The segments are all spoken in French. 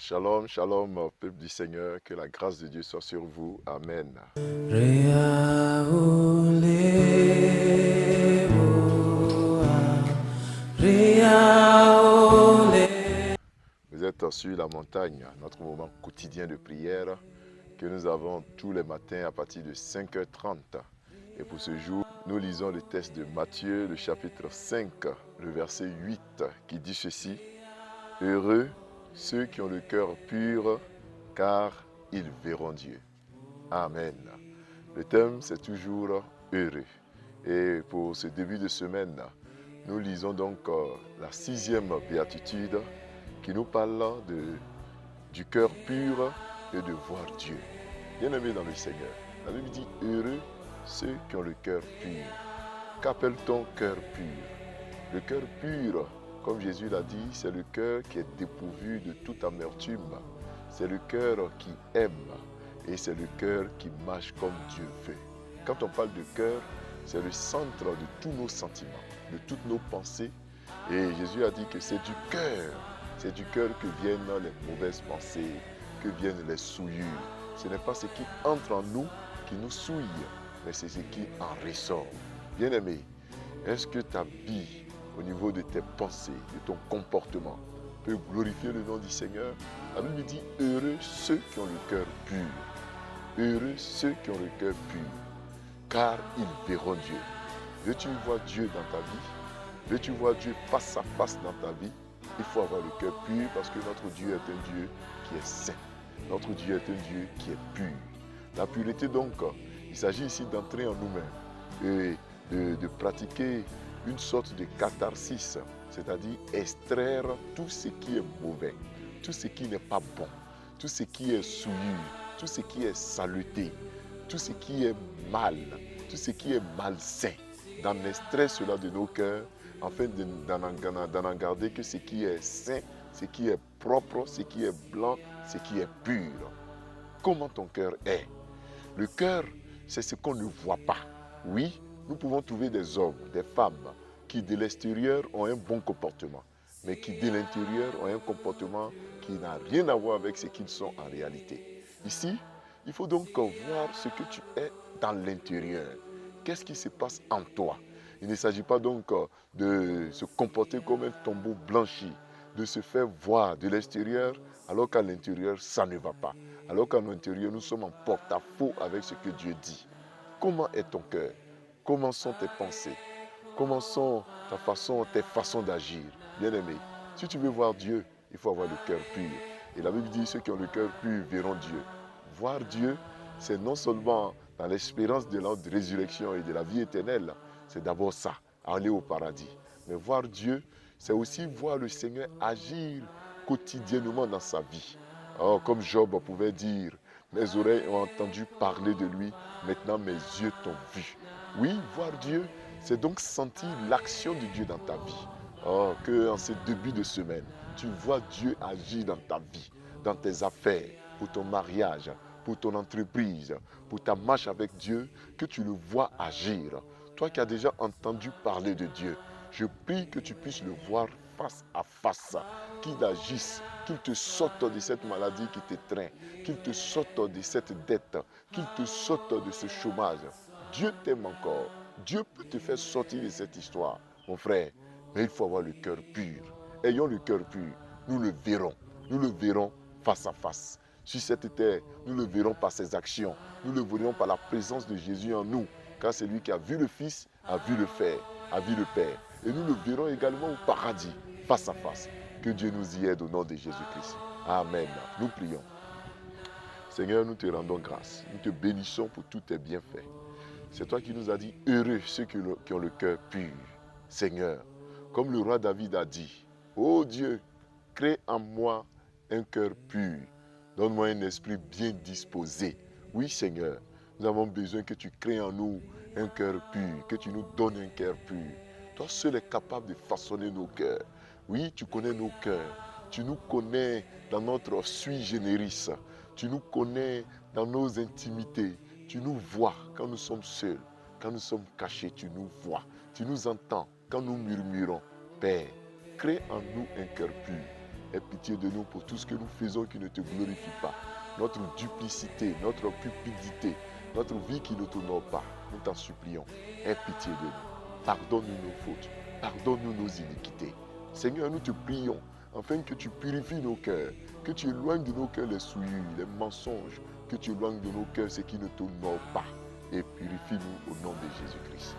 Shalom, shalom, peuple du Seigneur, que la grâce de Dieu soit sur vous. Amen. Vous êtes sur la montagne, notre moment quotidien de prière que nous avons tous les matins à partir de 5h30. Et pour ce jour, nous lisons le texte de Matthieu, le chapitre 5, le verset 8, qui dit ceci: Heureux ceux qui ont le cœur pur, car ils verront Dieu. Amen. Le thème, c'est toujours heureux. Et pour ce début de semaine, nous lisons donc la 6e béatitude qui nous parle du cœur pur et de voir Dieu. Bien-aimés dans le Seigneur, la Bible dit heureux ceux qui ont le cœur pur. Qu'appelle-t-on cœur pur? Le cœur pur, comme Jésus l'a dit, c'est le cœur qui est dépourvu de toute amertume. C'est le cœur qui aime et c'est le cœur qui marche comme Dieu veut. Quand on parle de cœur, c'est le centre de tous nos sentiments, de toutes nos pensées. Et Jésus a dit que c'est du cœur que viennent les mauvaises pensées, que viennent les souillures. Ce n'est pas ce qui entre en nous qui nous souille, mais c'est ce qui en ressort. Bien-aimé, est-ce que ta vie, au niveau de tes pensées, de ton comportement, peut glorifier le nom du Seigneur? La Bible dit heureux ceux qui ont le cœur pur. Heureux ceux qui ont le cœur pur, car ils verront Dieu. Veux-tu voir Dieu dans ta vie? Veux-tu voir Dieu face à face dans ta vie? Il faut avoir le cœur pur parce que notre Dieu est un Dieu qui est saint. Notre Dieu est un Dieu qui est pur. La pureté donc, il s'agit ici d'entrer en nous-mêmes et de pratiquer une sorte de catharsis, c'est-à-dire extraire tout ce qui est mauvais, tout ce qui n'est pas bon, tout ce qui est souillure, tout ce qui est saleté, tout ce qui est mal, tout ce qui est malsain, d'en extraire cela de nos cœurs, afin d'en garder que ce qui est saint, ce qui est propre, ce qui est blanc, ce qui est pur. Comment ton cœur est? Le cœur, c'est ce qu'on ne voit pas. Oui, nous pouvons trouver des hommes, des femmes, qui de l'extérieur ont un bon comportement, mais qui de l'intérieur ont un comportement qui n'a rien à voir avec ce qu'ils sont en réalité. Ici, il faut donc voir ce que tu es dans l'intérieur. Qu'est-ce qui se passe en toi? Il ne s'agit pas donc de se comporter comme un tombeau blanchi, de se faire voir de l'extérieur alors qu'à l'intérieur, ça ne va pas. Alors qu'à l'intérieur, nous sommes en porte-à-faux avec ce que Dieu dit. Comment est ton cœur? Comment sont tes pensées? Comment sont tes façons d'agir? Bien-aimé, si tu veux voir Dieu, il faut avoir le cœur pur. Et la Bible dit, ceux qui ont le cœur pur verront Dieu. Voir Dieu, c'est non seulement dans l'espérance de la résurrection et de la vie éternelle, c'est d'abord ça, aller au paradis. Mais voir Dieu, c'est aussi voir le Seigneur agir quotidiennement dans sa vie. Oh, comme Job pouvait dire, mes oreilles ont entendu parler de lui, maintenant mes yeux t'ont vu. Oui, voir Dieu, c'est donc sentir l'action de Dieu dans ta vie. Oh, que en ces débuts de semaine, tu vois Dieu agir dans ta vie, dans tes affaires, pour ton mariage, pour ton entreprise, pour ta marche avec Dieu, que tu le vois agir. Toi qui as déjà entendu parler de Dieu, je prie que tu puisses le voir face à face, qu'il agisse, qu'il te sorte de cette maladie qui t'étreint, qu'il te sorte de cette dette, qu'il te sorte de ce chômage. Dieu t'aime encore. Dieu peut te faire sortir de cette histoire, mon frère. Mais il faut avoir le cœur pur. Ayons le cœur pur. Nous le verrons. Nous le verrons face à face. Sur cette terre, nous le verrons par ses actions. Nous le verrons par la présence de Jésus en nous. Car c'est lui qui a vu le Fils, a vu le Père, a vu le Père. Et nous le verrons également au paradis, face à face. Que Dieu nous y aide au nom de Jésus-Christ. Amen. Nous prions. Seigneur, nous te rendons grâce. Nous te bénissons pour tous tes bienfaits. C'est toi qui nous as dit, heureux ceux qui ont le cœur pur. Seigneur, comme le roi David a dit, ô Dieu, crée en moi un cœur pur. Donne-moi un esprit bien disposé. Oui, Seigneur, nous avons besoin que tu crées en nous un cœur pur, que tu nous donnes un cœur pur. Toi seul es capable de façonner nos cœurs. Oui, tu connais nos cœurs. Tu nous connais dans notre sui generis. Tu nous connais dans nos intimités. Tu nous vois quand nous sommes seuls. Quand nous sommes cachés, tu nous vois. Tu nous entends quand nous murmurons. Père, crée en nous un cœur pur. Aie pitié de nous pour tout ce que nous faisons qui ne te glorifie pas. Notre duplicité, notre cupidité, notre vie qui ne t'honore pas. Nous t'en supplions. Aie pitié de nous. Pardonne-nous nos fautes. Pardonne-nous nos iniquités. Seigneur, nous te prions afin que tu purifies nos cœurs, que tu éloignes de nos cœurs les souillures, les mensonges, que tu éloignes de nos cœurs ce qui ne t'honore pas. Et purifie-nous au nom de Jésus-Christ.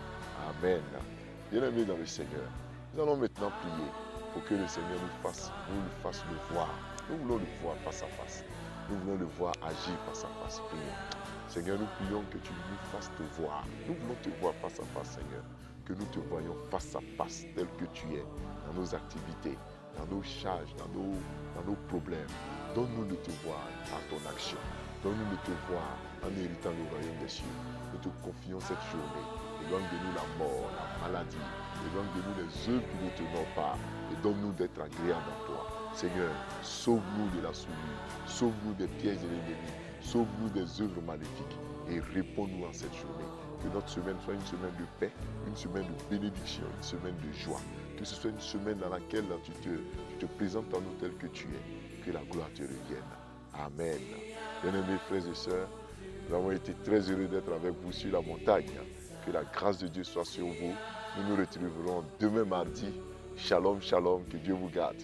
Amen. Bien-aimés dans le Seigneur, nous allons maintenant prier pour que le Seigneur nous le fasse le voir. Nous voulons le voir face à face. Nous voulons le voir agir face à face. Prions. Seigneur, nous prions que tu nous fasses te voir. Nous voulons te voir face à face, Seigneur. Que nous te voyons face à face tel que tu es, dans nos activités, dans nos charges, dans nos problèmes. Donne-nous de te voir par ton action. Donne-nous de te voir en héritant le royaume des cieux. Nous te confions cette journée. Éloigne de nous la mort, la maladie. Éloigne de nous les œuvres qui ne te n'ont pas. Et donne-nous d'être agréables en toi. Seigneur, sauve-nous de la souillure. Sauve-nous des pièges de l'ennemi. Sauve-nous des œuvres maléfiques. Et réponds-nous en cette journée. Que notre semaine soit une semaine de paix, une semaine de bénédiction, une semaine de joie. Que ce soit une semaine dans laquelle tu te présentes en nous tel que tu es. Que la gloire te revienne. Amen. Bien-aimés frères et sœurs, nous avons été très heureux d'être avec vous sur la montagne. Que la grâce de Dieu soit sur vous. Nous nous retrouverons demain mardi. Shalom, shalom, que Dieu vous garde.